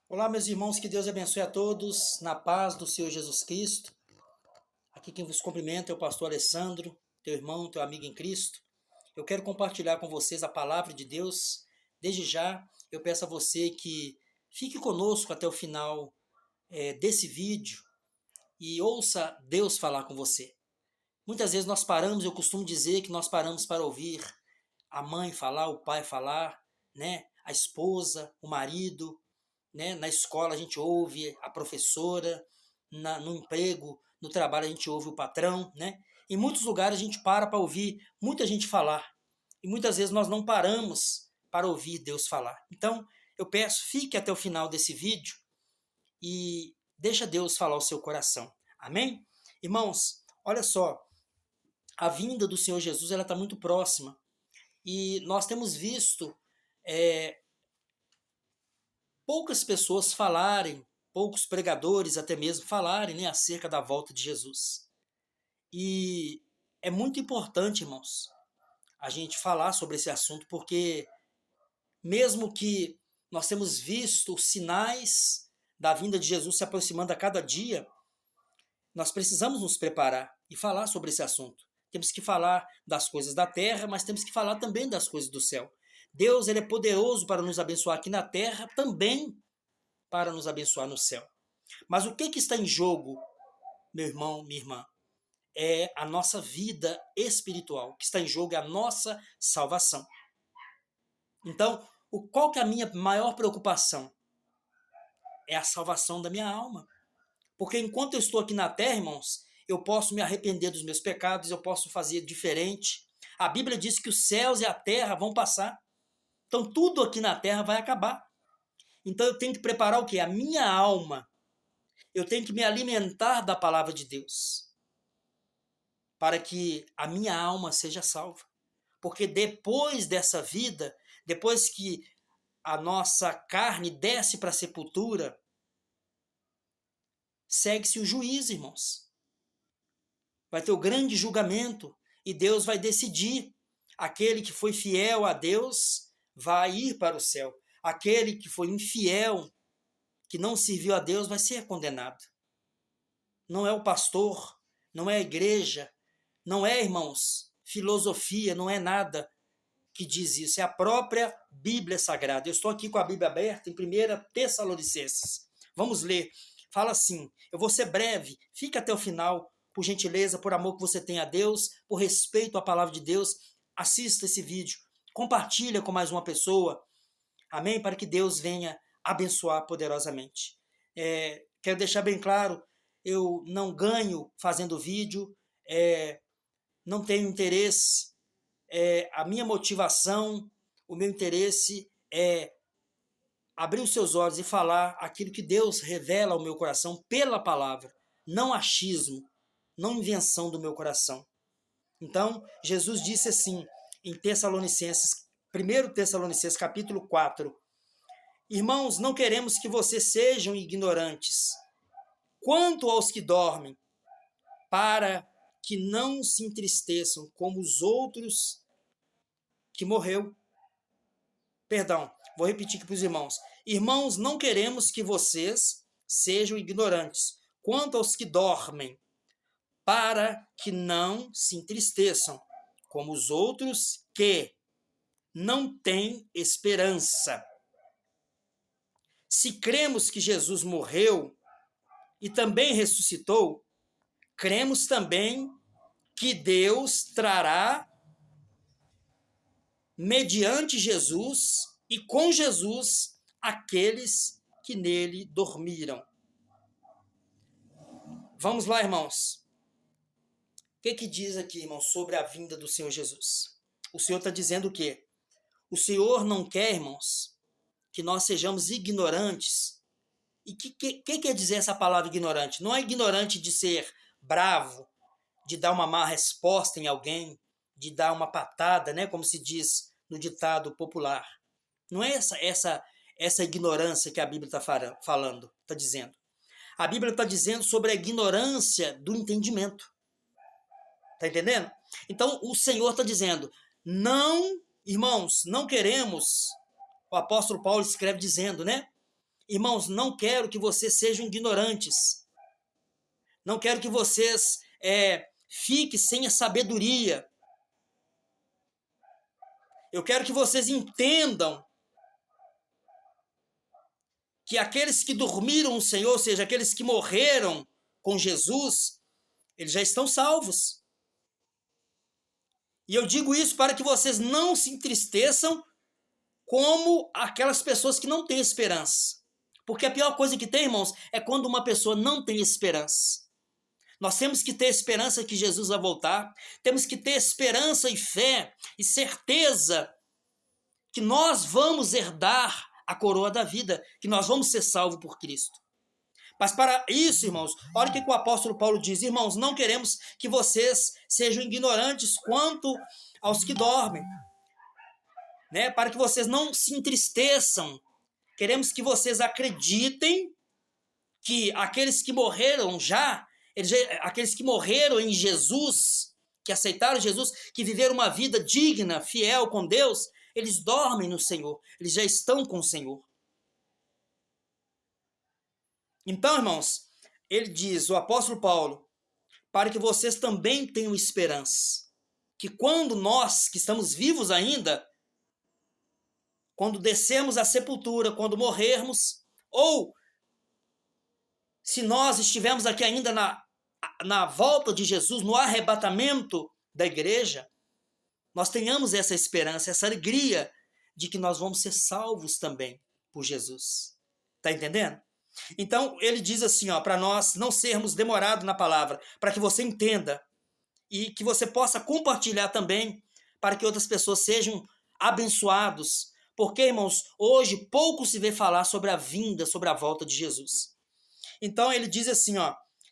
Olá, meus irmãos, que Deus abençoe a todos, na paz do Senhor Jesus Cristo. Aqui quem vos cumprimenta é o pastor Alessandro, teu irmão, teu amigo em Cristo. Eu quero compartilhar com vocês a palavra de Deus. Desde já, eu peço a você que fique conosco até o final desse vídeo e ouça Deus falar com você. Muitas vezes nós paramos, eu costumo dizer que nós paramos para ouvir a mãe falar, o pai falar, né? A esposa, o marido, né? Na escola a gente ouve a professora, no emprego, no trabalho a gente ouve o patrão, né? Em muitos lugares a gente para ouvir muita gente falar e muitas vezes nós não paramos para ouvir Deus falar. Então eu peço, fique até o final desse vídeo e deixa Deus falar ao seu coração. Amém? Irmãos, olha só, a vinda do Senhor Jesus ela está muito próxima e nós temos visto é, poucas pessoas falarem, poucos pregadores até mesmo falarem, né, acerca da volta de Jesus. E é muito importante, irmãos, a gente falar sobre esse assunto, porque mesmo que nós temos visto sinais da vinda de Jesus se aproximando a cada dia, nós precisamos nos preparar e falar sobre esse assunto. Temos que falar das coisas da terra, mas temos que falar também das coisas do céu. Deus ele é poderoso para nos abençoar aqui na terra, também para nos abençoar no céu. Mas o que está em jogo, meu irmão, minha irmã? É a nossa vida espiritual. O que está em jogo é a nossa salvação. Então, qual que é a minha maior preocupação? É a salvação da minha alma. Porque enquanto eu estou aqui na terra, irmãos, eu posso me arrepender dos meus pecados, eu posso fazer diferente. A Bíblia diz que os céus e a terra vão passar. Então, tudo aqui na terra vai acabar. Então, eu tenho que preparar o quê? A minha alma. Eu tenho que me alimentar da palavra de Deus para que a minha alma seja salva. Porque depois dessa vida, depois que a nossa carne desce para a sepultura, segue-se o juízo, irmãos. Vai ter o grande julgamento e Deus vai decidir. Aquele que foi fiel a Deus vai ir para o céu. Aquele que foi infiel, que não serviu a Deus, vai ser condenado. Não é o pastor, não é a igreja, não é, irmãos, filosofia, não é nada que diz isso. É a própria Bíblia Sagrada. Eu estou aqui com a Bíblia aberta em 1 Tessalonicenses. Vamos ler. Fala assim, eu vou ser breve, fica até o final, por gentileza, por amor que você tem a Deus, por respeito à palavra de Deus, assista esse vídeo, compartilha com mais uma pessoa, amém? Para que Deus venha abençoar poderosamente. Quero deixar bem claro, eu não ganho fazendo vídeo, não tenho interesse, a minha motivação, o meu interesse é abrir os seus olhos e falar aquilo que Deus revela ao meu coração pela palavra, não achismo, não invenção do meu coração. Então, Jesus disse assim em Tessalonicenses, 1 Tessalonicenses capítulo 4, irmãos, não queremos que vocês sejam ignorantes quanto aos que dormem, para que não se entristeçam como os outros que morreu. Perdão, vou repetir aqui para os irmãos. Irmãos, não queremos que vocês sejam ignorantes quanto aos que dormem, para que não se entristeçam como os outros que não têm esperança. Se cremos que Jesus morreu e também ressuscitou, cremos também que Deus trará, mediante Jesus e com Jesus, aqueles que nele dormiram. Vamos lá, irmãos. O que diz aqui, irmãos, sobre a vinda do Senhor Jesus? O Senhor está dizendo o quê? O Senhor não quer, irmãos, que nós sejamos ignorantes. E o que quer dizer essa palavra ignorante? Não é ignorante de ser bravo, de dar uma má resposta em alguém, de dar uma patada, né, como se diz no ditado popular. Não é essa ignorância que a Bíblia está falando, está dizendo. A Bíblia está dizendo sobre a ignorância do entendimento. Está entendendo? Então o Senhor está dizendo, não, irmãos, não queremos, o apóstolo Paulo escreve dizendo, né? Irmãos, não quero que vocês sejam ignorantes. Não quero que vocês fiquem sem a sabedoria. Eu quero que vocês entendam que aqueles que dormiram no Senhor, ou seja, aqueles que morreram com Jesus, eles já estão salvos. E eu digo isso para que vocês não se entristeçam como aquelas pessoas que não têm esperança. Porque a pior coisa que tem, irmãos, é quando uma pessoa não tem esperança. Nós temos que ter esperança que Jesus vai voltar, temos que ter esperança e fé e certeza que nós vamos herdar a coroa da vida, que nós vamos ser salvos por Cristo. Mas para isso, irmãos, olha o que o apóstolo Paulo diz: irmãos, não queremos que vocês sejam ignorantes quanto aos que dormem, né? Para que vocês não se entristeçam. Queremos que vocês acreditem que aqueles que morreram aqueles que morreram em Jesus, que aceitaram Jesus, que viveram uma vida digna, fiel com Deus, eles dormem no Senhor, eles já estão com o Senhor. Então, irmãos, ele diz, o apóstolo Paulo, para que vocês também tenham esperança, que quando nós, que estamos vivos ainda, quando descermos à sepultura, quando morrermos, ou se nós estivermos aqui ainda na volta de Jesus, no arrebatamento da igreja, nós tenhamos essa esperança, essa alegria de que nós vamos ser salvos também por Jesus. Está entendendo? Então, ele diz assim, para nós não sermos demorados na palavra, para que você entenda e que você possa compartilhar também, para que outras pessoas sejam abençoados. Porque, irmãos, hoje pouco se vê falar sobre a vinda, sobre a volta de Jesus. Então, ele diz assim,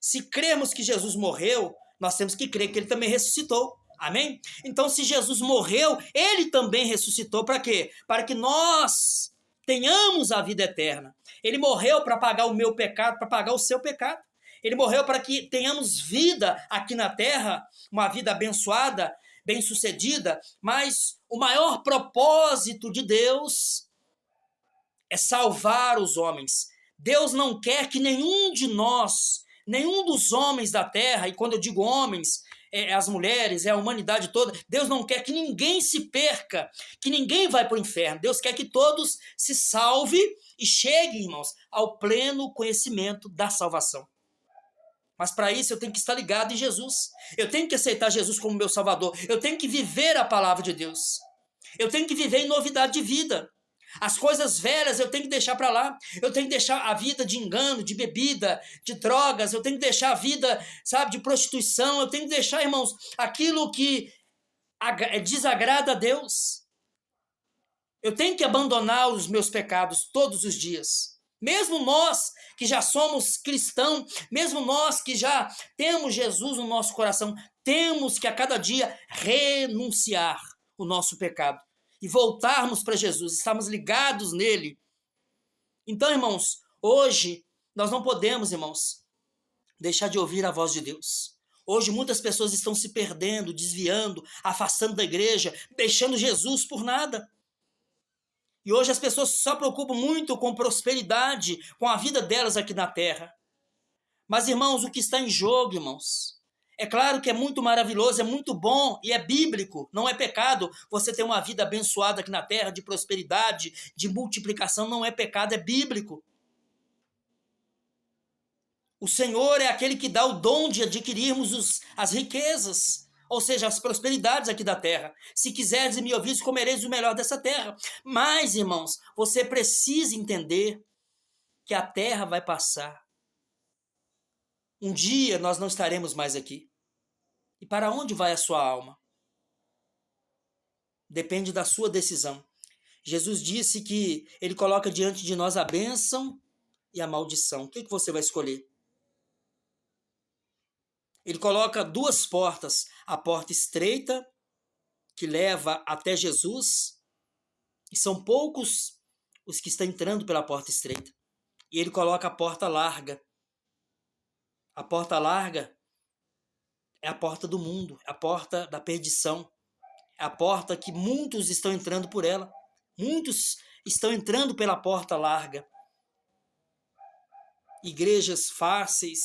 se cremos que Jesus morreu, nós temos que crer que ele também ressuscitou. Amém? Então, se Jesus morreu, ele também ressuscitou para quê? Para que nós tenhamos a vida eterna. Ele morreu para pagar o meu pecado, para pagar o seu pecado. Ele morreu para que tenhamos vida aqui na terra, uma vida abençoada, bem-sucedida, mas o maior propósito de Deus é salvar os homens. Deus não quer que nenhum de nós, nenhum dos homens da terra, e quando eu digo homens, as mulheres, a humanidade toda, Deus não quer que ninguém se perca, que ninguém vá para o inferno. Deus quer que todos se salvem e cheguem, irmãos, ao pleno conhecimento da salvação. Mas para isso eu tenho que estar ligado em Jesus. Eu tenho que aceitar Jesus como meu Salvador. Eu tenho que viver a palavra de Deus. Eu tenho que viver em novidade de vida. As coisas velhas eu tenho que deixar para lá. Eu tenho que deixar a vida de engano, de bebida, de drogas. Eu tenho que deixar a vida, de prostituição. Eu tenho que deixar, irmãos, aquilo que desagrada a Deus. Eu tenho que abandonar os meus pecados todos os dias. Mesmo nós que já somos cristãos, mesmo nós que já temos Jesus no nosso coração, temos que a cada dia renunciar o nosso pecado e voltarmos para Jesus, estarmos ligados nele. Então, irmãos, hoje nós não podemos, irmãos, deixar de ouvir a voz de Deus. Hoje muitas pessoas estão se perdendo, desviando, afastando da igreja, deixando Jesus por nada. E hoje as pessoas só se preocupam muito com prosperidade, com a vida delas aqui na terra. Mas, irmãos, o que está em jogo, irmãos? É claro que é muito maravilhoso, é muito bom e é bíblico, não é pecado você ter uma vida abençoada aqui na terra, de prosperidade, de multiplicação, não é pecado, é bíblico. O Senhor é aquele que dá o dom de adquirirmos as riquezas, ou seja, as prosperidades aqui da terra. Se quiseres e me ouvires, comereis o melhor dessa terra. Mas, irmãos, você precisa entender que a terra vai passar. Um dia nós não estaremos mais aqui. E para onde vai a sua alma? Depende da sua decisão. Jesus disse que ele coloca diante de nós a bênção e a maldição. O que você vai escolher? Ele coloca duas portas, a porta estreita, que leva até Jesus, e são poucos os que estão entrando pela porta estreita. E ele coloca a porta larga. A porta larga é a porta do mundo, é a porta da perdição, é a porta que muitos estão entrando por ela. Muitos estão entrando pela porta larga. igrejas fáceis,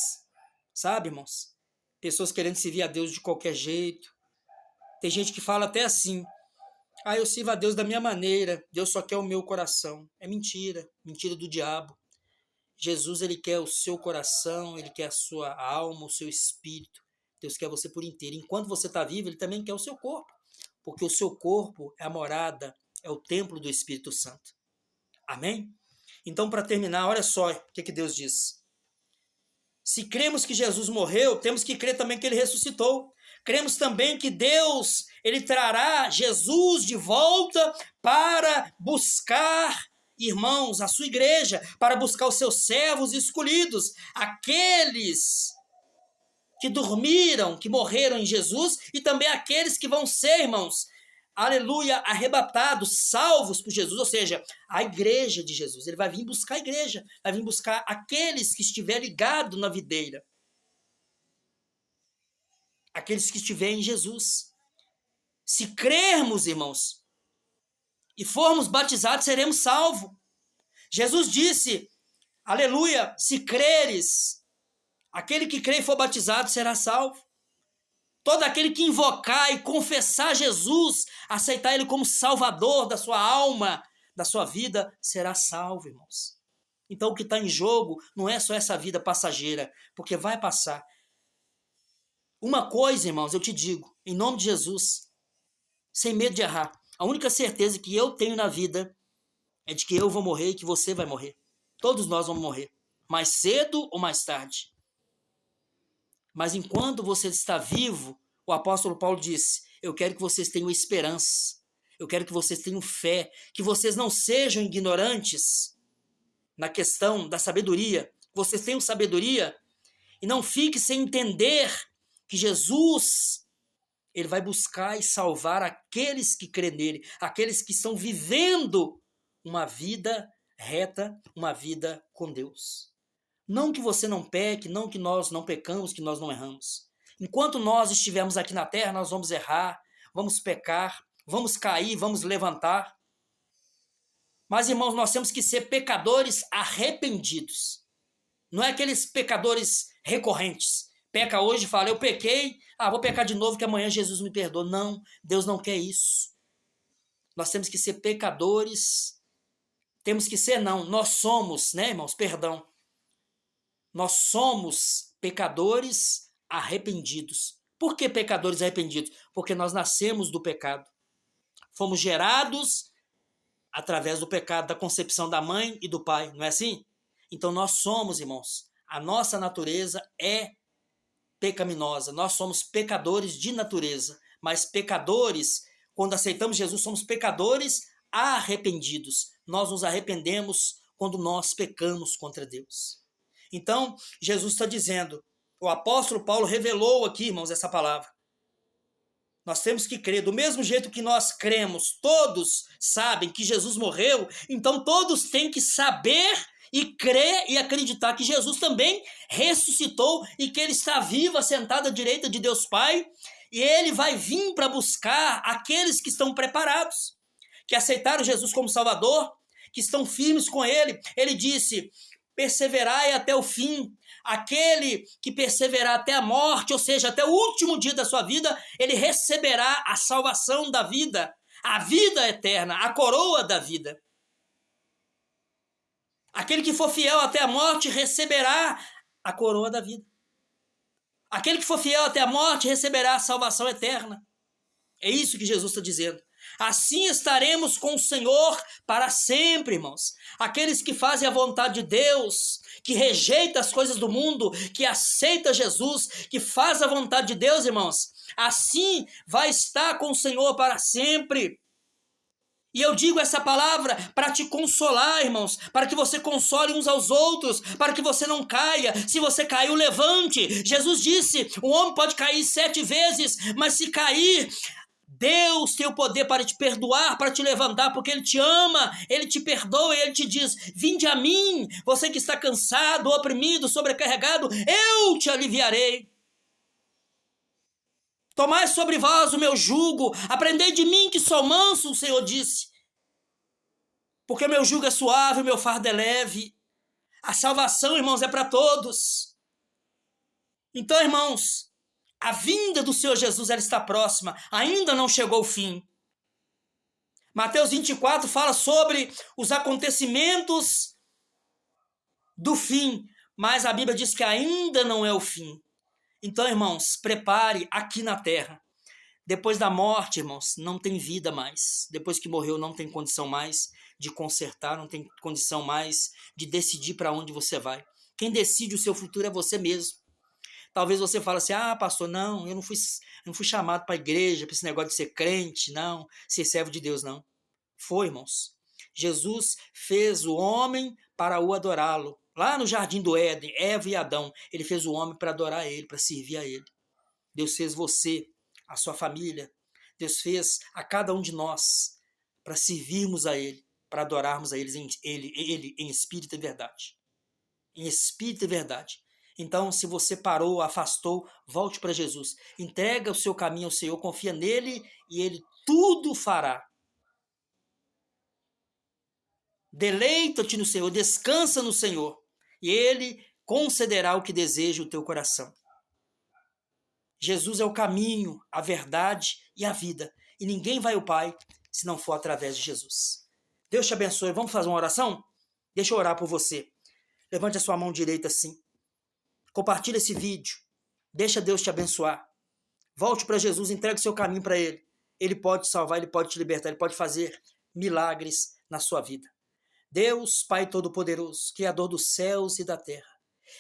sabe, irmãos? Pessoas querendo servir a Deus de qualquer jeito. Tem gente que fala até assim: eu sirvo a Deus da minha maneira, Deus só quer o meu coração. É mentira, mentira do diabo. Jesus, ele quer o seu coração, ele quer a sua alma, o seu espírito. Deus quer você por inteiro. Enquanto você está vivo, ele também quer o seu corpo, porque o seu corpo é a morada, é o templo do Espírito Santo. Amém? Então, para terminar, olha só o que Deus diz. Se cremos que Jesus morreu, temos que crer também que ele ressuscitou. Cremos também que Deus, ele trará Jesus de volta para buscar, irmãos, a sua igreja, para buscar os seus servos escolhidos, aqueles que dormiram, que morreram em Jesus, e também aqueles que vão ser, irmãos, aleluia, arrebatados, salvos por Jesus, ou seja, a igreja de Jesus. Ele vai vir buscar a igreja, vai vir buscar aqueles que estiverem ligados na videira, aqueles que estiverem em Jesus. Se crermos, irmãos, e formos batizados, seremos salvos. Jesus disse, aleluia, se creres, aquele que crê e for batizado será salvo. Todo aquele que invocar e confessar Jesus, aceitar ele como salvador da sua alma, da sua vida, será salvo, irmãos. Então o que está em jogo não é só essa vida passageira, porque vai passar. Uma coisa, irmãos, eu te digo, em nome de Jesus, sem medo de errar, a única certeza que eu tenho na vida é de que eu vou morrer e que você vai morrer. Todos nós vamos morrer, mais cedo ou mais tarde. Mas enquanto você está vivo, o apóstolo Paulo disse, eu quero que vocês tenham esperança, eu quero que vocês tenham fé, que vocês não sejam ignorantes na questão da sabedoria, vocês tenham sabedoria e não fiquem sem entender que Jesus, ele vai buscar e salvar aqueles que crêem nele, aqueles que estão vivendo uma vida reta, uma vida com Deus. Não que você não peque, não que nós não pecamos, que nós não erramos. Enquanto nós estivermos aqui na terra, nós vamos errar, vamos pecar, vamos cair, vamos levantar. Mas, irmãos, nós temos que ser pecadores arrependidos. Não é aqueles pecadores recorrentes. Peca hoje e fala, eu pequei, vou pecar de novo que amanhã Jesus me perdoa. Não, Deus não quer isso. Nós temos que ser pecadores, nós somos, né, irmãos, perdão. Nós somos pecadores arrependidos. Por que pecadores arrependidos? Porque nós nascemos do pecado. Fomos gerados através do pecado, da concepção da mãe e do pai, não é assim? Então nós somos, irmãos, a nossa natureza é pecaminosa. Nós somos pecadores de natureza, mas pecadores, quando aceitamos Jesus, somos pecadores arrependidos. Nós nos arrependemos quando nós pecamos contra Deus. Então, Jesus está dizendo, o apóstolo Paulo revelou aqui, irmãos, essa palavra. Nós temos que crer, do mesmo jeito que nós cremos, todos sabem que Jesus morreu, então todos têm que saber e crer e acreditar que Jesus também ressuscitou e que ele está vivo, assentado à direita de Deus Pai, e ele vai vir para buscar aqueles que estão preparados, que aceitaram Jesus como Salvador, que estão firmes com ele. Ele disse, perseverai até o fim. Aquele que perseverar até a morte, ou seja, até o último dia da sua vida, ele receberá a salvação da vida, a vida eterna, a coroa da vida. Aquele que for fiel até a morte receberá a coroa da vida. Aquele que for fiel até a morte receberá a salvação eterna. É isso que Jesus está dizendo. Assim estaremos com o Senhor para sempre, irmãos. Aqueles que fazem a vontade de Deus, que rejeitam as coisas do mundo, que aceita Jesus, que faz a vontade de Deus, irmãos, assim vai estar com o Senhor para sempre. E eu digo essa palavra para te consolar, irmãos, para que você console uns aos outros, para que você não caia. Se você caiu, levante. Jesus disse, o homem pode cair 7 vezes, mas se cair, Deus tem o poder para te perdoar, para te levantar, porque Ele te ama, Ele te perdoa e Ele te diz, vinde a mim, você que está cansado, oprimido, sobrecarregado, eu te aliviarei. Tomai sobre vós o meu jugo, aprendei de mim que sou manso, o Senhor disse, porque meu jugo é suave, o meu fardo é leve. A salvação, irmãos, é para todos. Então, irmãos, a vinda do Senhor Jesus, ela está próxima. Ainda não chegou o fim. Mateus 24 fala sobre os acontecimentos do fim, mas a Bíblia diz que ainda não é o fim. Então, irmãos, prepare aqui na terra. Depois da morte, irmãos, não tem vida mais. Depois que morreu, não tem condição mais de consertar, não tem condição mais de decidir para onde você vai. Quem decide o seu futuro é você mesmo. Talvez você fale assim, pastor, não, eu não fui chamado para a igreja, para esse negócio de ser crente, não, ser servo de Deus, não. Foi, irmãos. Jesus fez o homem para o adorá-lo. Lá no jardim do Éden, Eva e Adão, ele fez o homem para adorar ele, para servir a ele. Deus fez você, a sua família. Deus fez a cada um de nós para servirmos a ele, para adorarmos a ele em espírito e verdade. Em espírito e verdade. Então, se você parou, afastou, volte para Jesus. Entrega o seu caminho ao Senhor, confia nele e ele tudo fará. Deleita-te no Senhor, descansa no Senhor, e ele concederá o que deseja o teu coração. Jesus é o caminho, a verdade e a vida. E ninguém vai ao Pai se não for através de Jesus. Deus te abençoe. Vamos fazer uma oração? Deixa eu orar por você. Levante a sua mão direita assim. Compartilhe esse vídeo. Deixa Deus te abençoar. Volte para Jesus, entregue o seu caminho para Ele. Ele pode te salvar, Ele pode te libertar, Ele pode fazer milagres na sua vida. Deus, Pai Todo-Poderoso, Criador dos céus e da terra,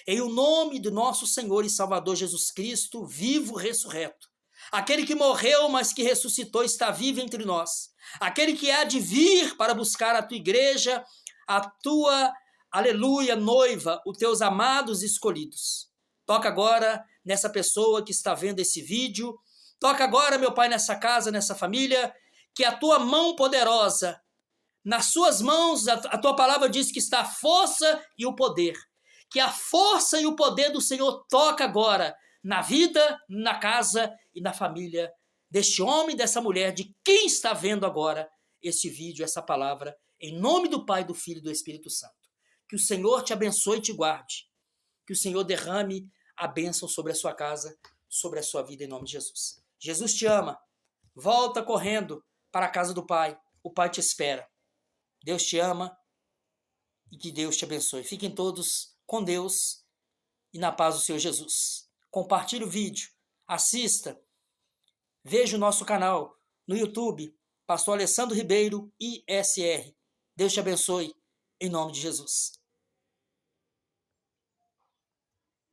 em o nome do nosso Senhor e Salvador Jesus Cristo, vivo, ressurreto, aquele que morreu, mas que ressuscitou, está vivo entre nós, aquele que há de vir para buscar a tua igreja, a tua, aleluia, noiva, os teus amados escolhidos. Toca agora nessa pessoa que está vendo esse vídeo, toca agora, meu Pai, nessa casa, nessa família, que a tua mão poderosa, nas suas mãos, a tua palavra diz que está a força e o poder. Que a força e o poder do Senhor toca agora na vida, na casa e na família deste homem e dessa mulher, de quem está vendo agora esse vídeo, essa palavra, em nome do Pai, do Filho e do Espírito Santo. Que o Senhor te abençoe e te guarde. Que o Senhor derrame a bênção sobre a sua casa, sobre a sua vida, em nome de Jesus. Jesus te ama. Volta correndo para a casa do Pai. O Pai te espera. Deus te ama e que Deus te abençoe. Fiquem todos com Deus e na paz do Senhor Jesus. Compartilhe o vídeo, assista, veja o nosso canal no YouTube, Pastor Alessandro Ribeiro, ISR. Deus te abençoe, em nome de Jesus.